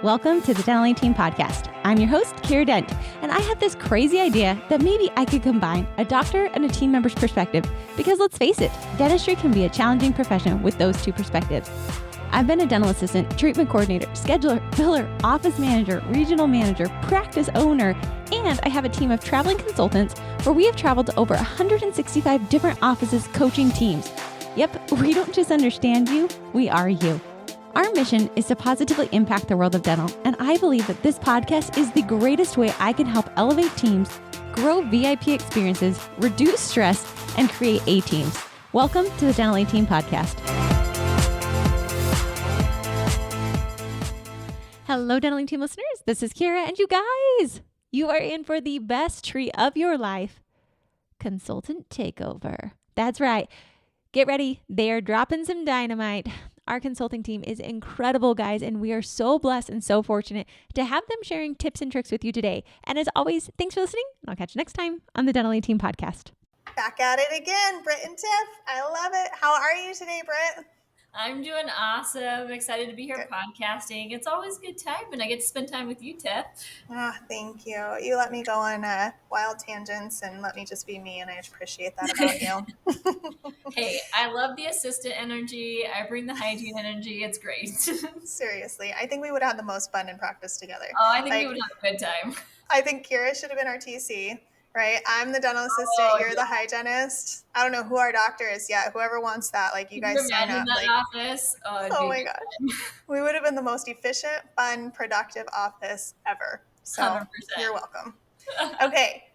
Welcome to the Dental Team Podcast. I'm your host, Kira Dent, and I have this crazy idea that maybe I could combine a doctor and a team member's perspective because let's face it, dentistry can be a challenging profession with those two perspectives. I've been a dental assistant, treatment coordinator, scheduler, biller, office manager, regional manager, practice owner, and I have a team of traveling consultants where we have traveled to over 165 different offices coaching teams. Yep, we don't just understand you, we are you. Our mission is to positively impact the world of dental, and I believe that this podcast is the greatest way I can help elevate teams, grow VIP experiences, reduce stress, and create A-teams. Welcome to the Dental Team Podcast. Hello, Dental Team listeners. This is Kira, and you guys, you are in for the best treat of your life, Consultant Takeover. That's right. Get ready. They are dropping some dynamite. Our consulting team is incredible, guys, and we are so blessed and so fortunate to have them sharing tips and tricks with you today. And as always, thanks for listening. I'll catch you next time on the Dental Team Podcast. Back at it again, Britt and Tiff. I love it. How are you today, Britt? I'm doing awesome. Excited to be here podcasting. It's always a good time, and I get to spend time with you, Tiff. Oh, thank you. You let me go on wild tangents and let me just be me, and I appreciate that about you. Hey, I love the assistant energy. I bring the hygiene energy. It's great. Seriously, I think we would have the most fun in practice together. Oh, I think we would have a good time. I think Kira should have been our TC. Right? I'm the dental assistant. You're the hygienist. I don't know who our doctor is yet. Whoever wants that, like you guys sign up. That office. Oh my gosh. We would have been the most efficient, fun, productive office ever. So 100%. You're welcome. Okay.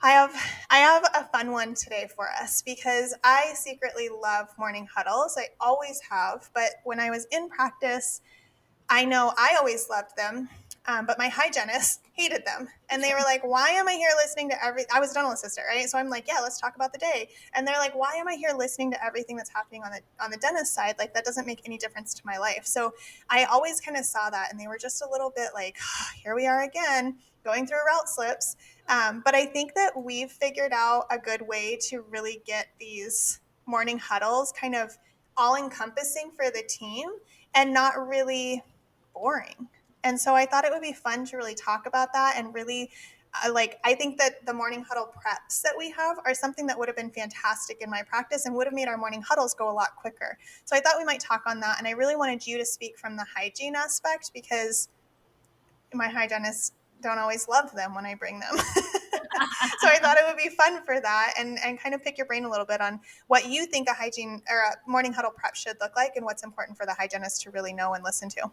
I have a fun one today for us because I secretly love morning huddles. I always have. But when I was in practice, I know I always loved them. But my hygienist hated them. And they were like, why am I here listening to I was a dental assistant, right? So I'm like, yeah, let's talk about the day. And they're like, why am I here listening to everything that's happening on the dentist side? Like, that doesn't make any difference to my life. So I always kind of saw that. And they were just a little bit like, here we are again, going through route slips. But I think that we've figured out a good way to really get these morning huddles kind of all-encompassing for the team and not really boring. And so I thought it would be fun to really talk about that and really, I think that the morning huddle preps that we have are something that would have been fantastic in my practice and would have made our morning huddles go a lot quicker. So I thought we might talk on that. And I really wanted you to speak from the hygiene aspect because my hygienists don't always love them when I bring them. So I thought it would be fun for that and kind of pick your brain a little bit on what you think a hygiene or a morning huddle prep should look like and what's important for the hygienist to really know and listen to.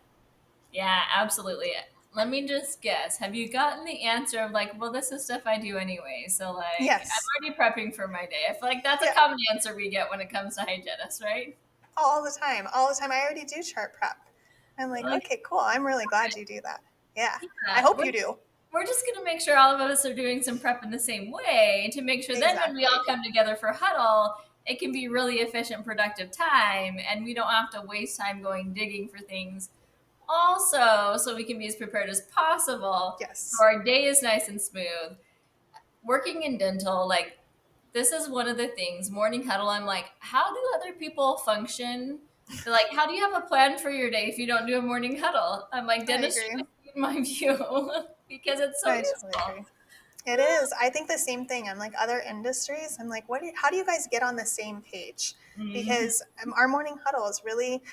Yeah, absolutely. Let me just guess. Have you gotten the answer of like, well, this is stuff I do anyway. So like, yes. I'm already prepping for my day. I feel like that's a common answer we get when it comes to hygienists, right? All the time. I already do chart prep. I'm like, okay, cool. I'm really glad you do that. Yeah. I hope you do. We're just going to make sure all of us are doing some prep in the same way to make sure then when we all come together for huddle, it can be really efficient, productive time. And we don't have to waste time going digging for things. Also, so we can be as prepared as possible. Yes. So our day is nice and smooth. Working in dental, like this is one of the things, morning huddle, I'm like, how do other people function? They're like, how do you have a plan for your day if you don't do a morning huddle? I'm like, dentistry, in my view, because it's so useful. Agree. It is. I think the same thing. I'm like, other industries, I'm like, how do you guys get on the same page? Mm-hmm. Because our morning huddle is really...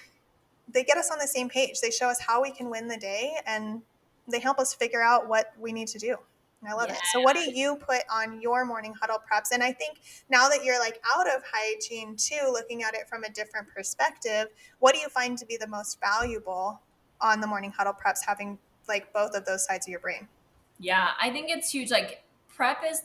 they get us on the same page. They show us how we can win the day and they help us figure out what we need to do. And I love it. So what do you put on your morning huddle preps? And I think now that you're like out of hygiene too, looking at it from a different perspective, what do you find to be the most valuable on the morning huddle preps, having like both of those sides of your brain? Yeah, I think it's huge. Like prep is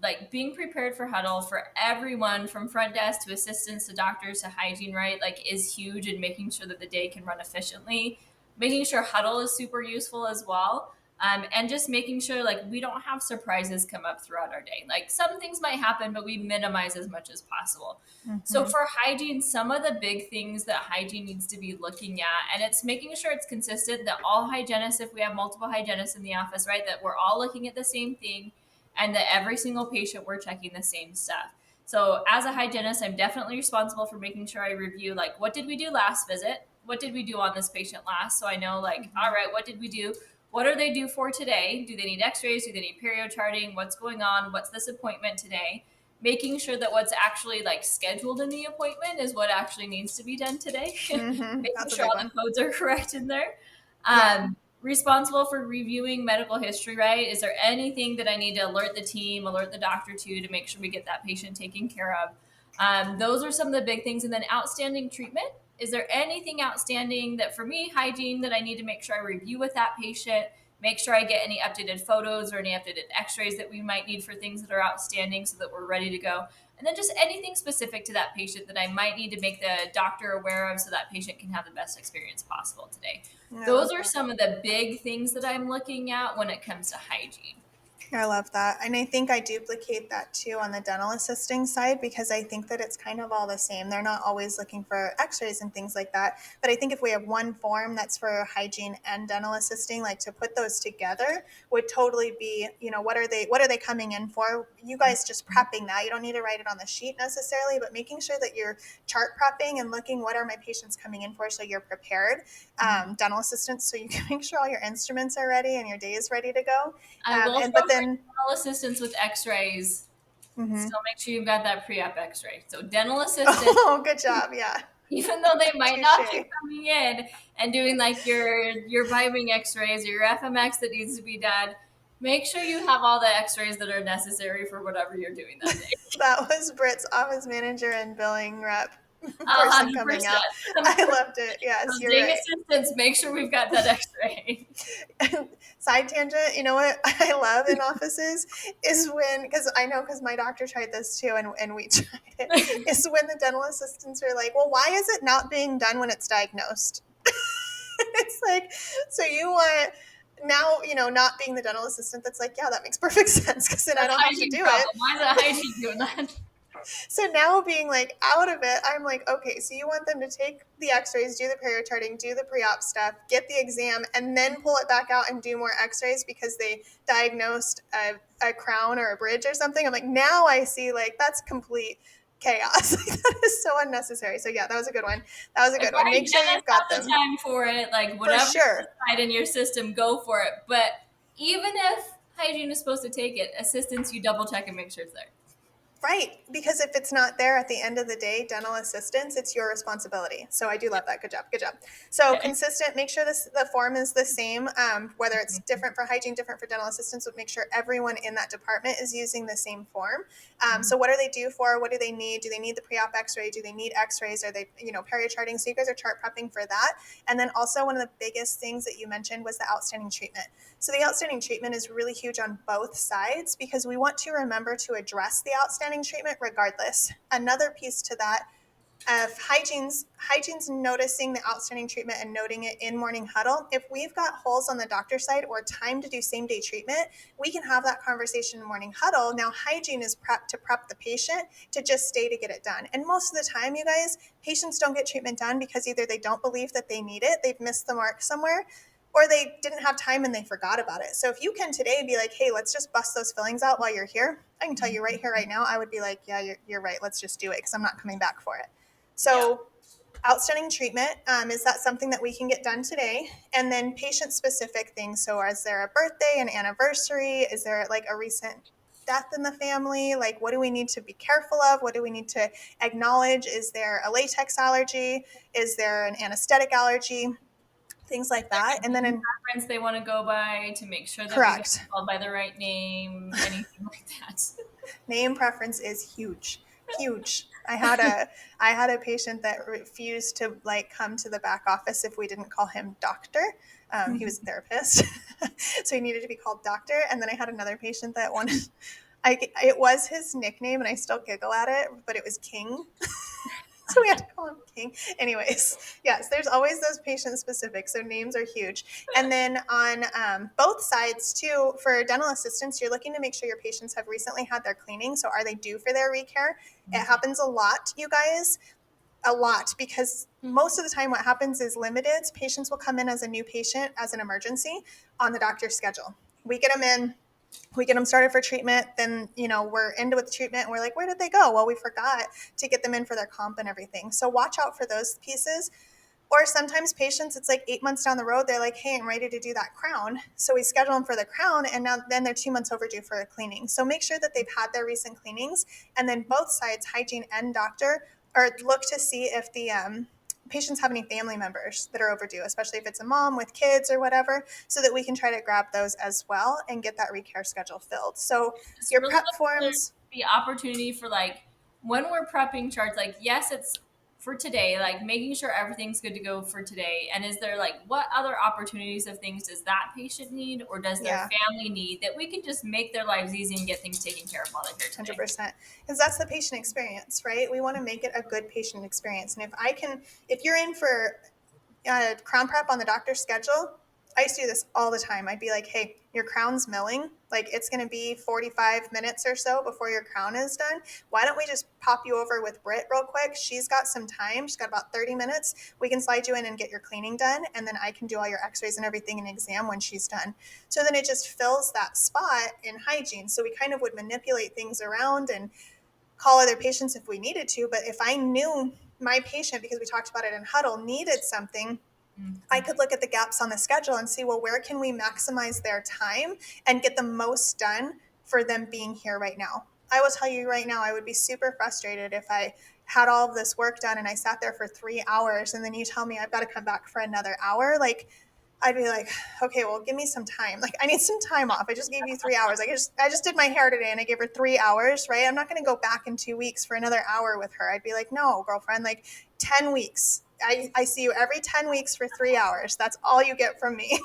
like being prepared for huddle for everyone from front desk to assistants to doctors to hygiene, right? Like is huge in making sure that the day can run efficiently, making sure huddle is super useful as well. And just making sure like we don't have surprises come up throughout our day. Like some things might happen, but we minimize as much as possible. Mm-hmm. So for hygiene, some of the big things that hygiene needs to be looking at, and it's making sure it's consistent that all hygienists, if we have multiple hygienists in the office, right, that we're all looking at the same thing and that every single patient we're checking the same stuff. So as a hygienist, I'm definitely responsible for making sure I review like what did we do last visit? what did we do on this patient last? So I know like, all right, what did we do? What are they due for today? Do they need x-rays? Do they need perio charting? What's going on? What's this appointment today? Making sure that what's actually like scheduled in the appointment is what actually needs to be done today. Making That's a sure big all one. the codes are correct in there. Yeah. Responsible for reviewing medical history, right? Is there anything that I need to alert the team, alert the doctor to make sure we get that patient taken care of? Those are some of the big things. And then outstanding treatment. Is there anything outstanding that for me, hygiene, that I need to make sure I review with that patient, make sure I get any updated photos or any updated x-rays that we might need for things that are outstanding so that we're ready to go. And then just anything specific to that patient that I might need to make the doctor aware of so that patient can have the best experience possible today. Those are some of the big things that I'm looking at when it comes to hygiene. I love that. And I think I duplicate that too on the dental assisting side, because I think that it's kind of all the same. They're not always looking for x-rays and things like that. But I think if we have one form that's for hygiene and dental assisting, like to put those together would totally be, what are they coming in for? You guys just prepping that. You don't need to write it on the sheet necessarily, but making sure that you're chart prepping and looking, what are my patients coming in for, so you're prepared. Dental assistants, so you can make sure all your instruments are ready and your day is ready to go. But then dental assistants with x-rays, still make sure you've got that pre-op x-ray. So dental assistants, oh, good job. Yeah. even though they might not be coming in and doing like your vibing x-rays or your FMX that needs to be done, make sure you have all the x-rays that are necessary for whatever you're doing that day. That was Britt's office manager and billing rep person coming out. I loved it. Yes, so you're right. Assistants, make sure we've got that x-ray. Side tangent, you know what I love in offices is when, because my doctor tried this too, and we tried it, is when the dental assistants are like, well, why is it not being done when it's diagnosed? It's like, so you want... Now, not being the dental assistant, that's like, yeah, that makes perfect sense, because then I don't have to do it. Why is that hygiene doing that? So now being like out of it, I'm like, okay, so you want them to take the x-rays, do the perio charting, do the pre-op stuff, get the exam, and then pull it back out and do more x-rays because they diagnosed a crown or a bridge or something. I'm like, now I see, like, that's complete chaos. That is so unnecessary. So yeah, that was a good one. Make sure you've got them. The time for it, like whatever for sure. In your system, go for it. But even if hygiene is supposed to take it, assistants, you double check and make sure it's there. Right, because if it's not there at the end of the day, dental assistants, it's your responsibility. So I do love that. Good job. So consistent, make sure the form is the same, whether it's different for hygiene, different for dental assistants, but make sure everyone in that department is using the same form. So what are they due for? What do they need? Do they need the pre-op x-ray? Do they need x-rays? Are they, perio charting? So you guys are chart prepping for that. And then also one of the biggest things that you mentioned was the outstanding treatment. So the outstanding treatment is really huge on both sides, because we want to remember to address the outstanding treatment regardless. Another piece to that, of hygiene's noticing the outstanding treatment and noting it in morning huddle. If we've got holes on the doctor's side or time to do same day treatment, we can have that conversation in morning huddle. Now hygiene is prep the patient to just stay to get it done. And most of the time, you guys, patients don't get treatment done because either they don't believe that they need it, they've missed the mark somewhere, or they didn't have time and they forgot about it. So if you can today be like, hey, let's just bust those fillings out while you're here, I can tell you right here, right now, I would be like, yeah, you're right. Let's just do it, because I'm not coming back for it. So outstanding treatment, is that something that we can get done today? And then patient-specific things. So is there a birthday, an anniversary? Is there like a recent death in the family? Like, what do we need to be careful of? What do we need to acknowledge? Is there a latex allergy? Is there an anesthetic allergy? Things like that. And then in reference they want to go by to make sure that correct. we get called by the right name, anything like that. Name preference is huge. I had a patient that refused to come to the back office if we didn't call him doctor. He was a therapist, so he needed to be called doctor. And then I had another patient that wanted, it was his nickname, and I still giggle at it, but it was King. So we had to call him King. Anyways, yes, there's always those patient specific. So names are huge. And then on both sides too, for dental assistants, you're looking to make sure your patients have recently had their cleaning. So are they due for their recare? It happens a lot, you guys. A lot, because most of the time what happens is limited. Patients will come in as a new patient as an emergency on the doctor's schedule. We get them in. We get them started for treatment, then, we're into with the treatment, and we're like, where did they go? Well, we forgot to get them in for their comp and everything. So watch out for those pieces. Or sometimes patients, it's like 8 months down the road, they're like, hey, I'm ready to do that crown. So we schedule them for the crown, and then they're 2 months overdue for a cleaning. So make sure that they've had their recent cleanings, and then both sides, hygiene and doctor, or look to see if the patients have any family members that are overdue, especially if it's a mom with kids or whatever, so that we can try to grab those as well and get that recare schedule filled. So Just your really prep look for forms. the opportunity for like when we're prepping charts, like yes, it's for today, like making sure everything's good to go for today. And is there like what other opportunities of things does that patient need or does their Yeah. family need that we can just make their lives easy and get things taken care of while they're here today? 100%, because that's the patient experience, right? We want to make it a good patient experience. And if you're in for crown prep on the doctor's schedule, I used to do this all the time. I'd be like, hey, your crown's milling. Like it's going to be 45 minutes or so before your crown is done. Why don't we just pop you over with Britt real quick? She's got some time. She's got about 30 minutes. We can slide you in and get your cleaning done. And then I can do all your x-rays and everything and exam when she's done. So then it just fills that spot in hygiene. So we kind of would manipulate things around and call other patients if we needed to. But if I knew my patient, because we talked about it in Huddle, needed something, I could look at the gaps on the schedule and see, well, where can we maximize their time and get the most done for them being here right now? I will tell you right now, I would be super frustrated if I had all of this work done and I sat there for 3 hours and then you tell me I've got to come back for another hour. Like, I'd be like, okay, well, give me some time. Like, I need some time off. I just gave you 3 hours. I just did my hair today and I gave her 3 hours, right? I'm not going to go back in 2 weeks for another hour with her. I'd be like, no, girlfriend, like 10 weeks. I see you every 10 weeks for 3 hours. That's all you get from me.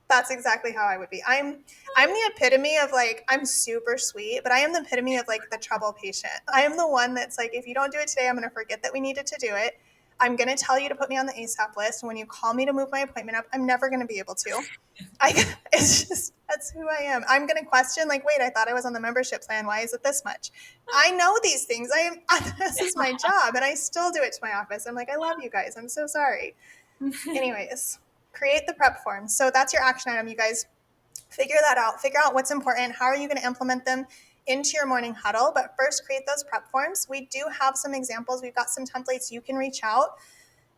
That's exactly how I would be. I'm the epitome of like, I'm super sweet, but I am the epitome of like the trouble patient. I am the one that's like, if you don't do it today, I'm going to forget that we needed to do it. I'm going to tell you to put me on the ASAP list. And when you call me to move my appointment up, I'm never going to be able to. It's just, that's who I am. I'm going to question like, wait, I thought I was on the membership plan. Why is it this much? I know these things. This is my job and I still do it to my office. I'm like, I love you guys. I'm so sorry. Anyways, create the prep forms. So that's your action item, you guys. Figure that out. Figure out what's important. How are you going to implement them into your morning huddle? But first, create those prep forms. We do have some examples. We've got some templates you can reach out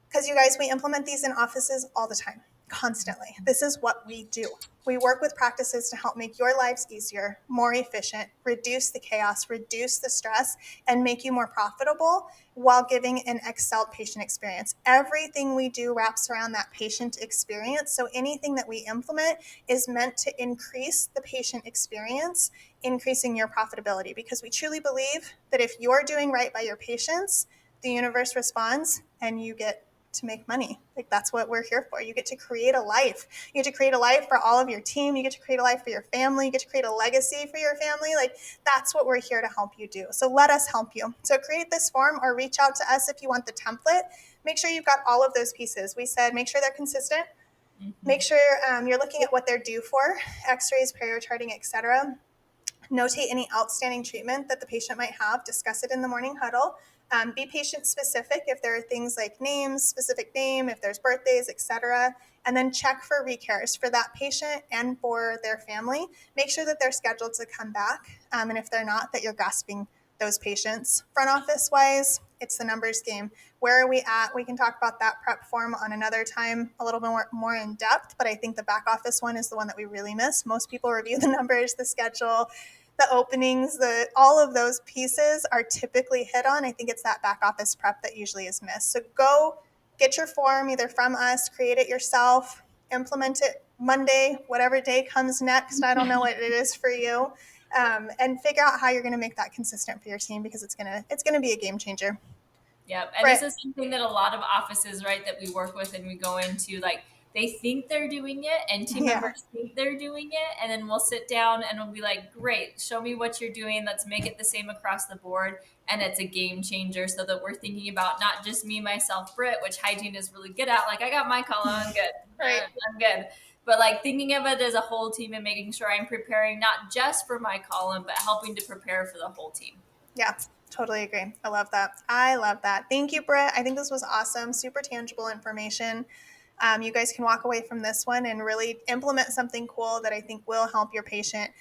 because you guys, we implement these in offices all the time, constantly. This is what we do. We work with practices to help make your lives easier, more efficient, reduce the chaos, reduce the stress, and make you more profitable while giving an excellent patient experience. Everything we do wraps around that patient experience. So anything that we implement is meant to increase the patient experience, increasing your profitability, because we truly believe that if you're doing right by your patients, the universe responds and you get to make money. Like that's what we're here for. You get to create a life. You get to create a life for all of your team. You get to create a life for your family. You get to create a legacy for your family. Like that's what we're here to help you do. So let us help you. So create this form or reach out to us if you want the template. Make sure you've got all of those pieces. We said make sure they're consistent. Make sure you're looking at what they're due for, x-rays, perio charting, etc. Notate any outstanding treatment that the patient might have. Discuss it in the morning huddle. Be patient specific if there are things like names, specific name, if there's birthdays, etc. And then check for recares for that patient and for their family. Make sure that they're scheduled to come back. And if they're not, that you're grasping those patients. Front office wise, it's the numbers game. Where are we at? We can talk about that prep form on another time, a little bit more in depth, but I think the back office one is the one that we really miss. Most people review the numbers, the schedule, the openings, all of those pieces are typically hit on. I think it's that back office prep that usually is missed. So go get your form either from us, create it yourself, implement it Monday, whatever day comes next. I don't know what it is for you. And figure out how you're going to make that consistent for your team because it's gonna be a game changer. Yep. And this is something that a lot of offices, right, that we work with and we go into, like, they think they're doing it and team members think they're doing it. And then we'll sit down and we'll be like, great, show me what you're doing. Let's make it the same across the board. And it's a game changer so that we're thinking about not just me, myself, Britt, which hygiene is really good at. Like, I got my column, I'm good. Right. I'm good. But like thinking of it as a whole team and making sure I'm preparing not just for my column, but helping to prepare for the whole team. Yeah. Totally agree. I love that. Thank you, Britt. I think this was awesome. Super tangible information. you guys can walk away from this one and really implement something cool that I think will help your patient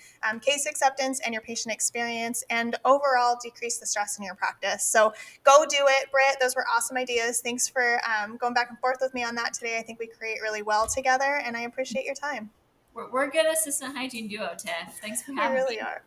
case acceptance and your patient experience, and overall decrease the stress in your practice. So go do it, Britt. Those were awesome ideas. Thanks for going back and forth with me on that today. I think we create really well together, and I appreciate your time. We're a good assistant hygiene duo, Tiff. Thanks for having me. You really are.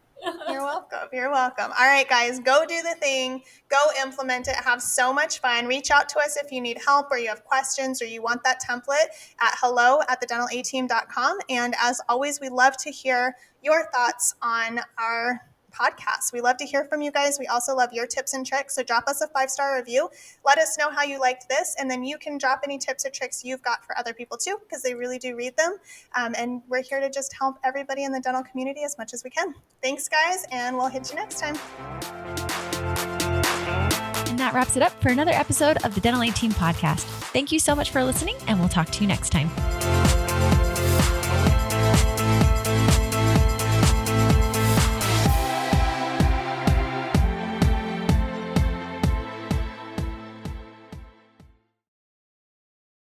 You're welcome. You're welcome. All right, guys, go do the thing. Go implement it. Have so much fun. Reach out to us if you need help or you have questions or you want that template at hello@thedentalateam.com. And as always, we love to hear your thoughts on our podcast. We love to hear from you guys. We also love your tips and tricks. So drop us a 5-star review. Let us know how you liked this. And then you can drop any tips or tricks you've got for other people too, because they really do read them. And we're here to just help everybody in the dental community as much as we can. Thanks, guys. And we'll hit you next time. And that wraps it up for another episode of the Dental A Team podcast. Thank you so much for listening, and we'll talk to you next time.